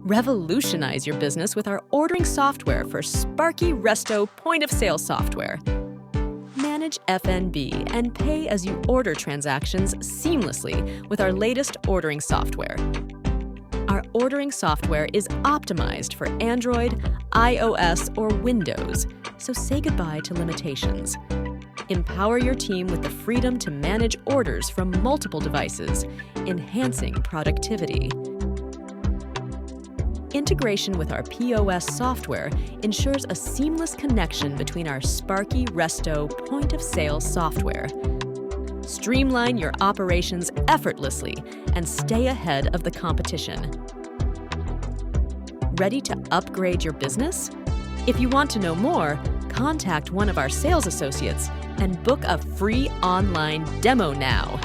Revolutionize your business with our ordering software for Sparky Resto point-of-sale software. Manage F&B and pay as you order transactions seamlessly with our latest ordering software. Our ordering software is optimized for Android, iOS, or Windows, so say goodbye to limitations. Empower your team with the freedom to manage orders from multiple devices, enhancing productivity. Integration with our POS software ensures a seamless connection between our Sparky Resto point-of-sale software. Streamline your operations effortlessly and stay ahead of the competition. Ready to upgrade your business? If you want to know more, contact one of our sales associates and book a free online demo now.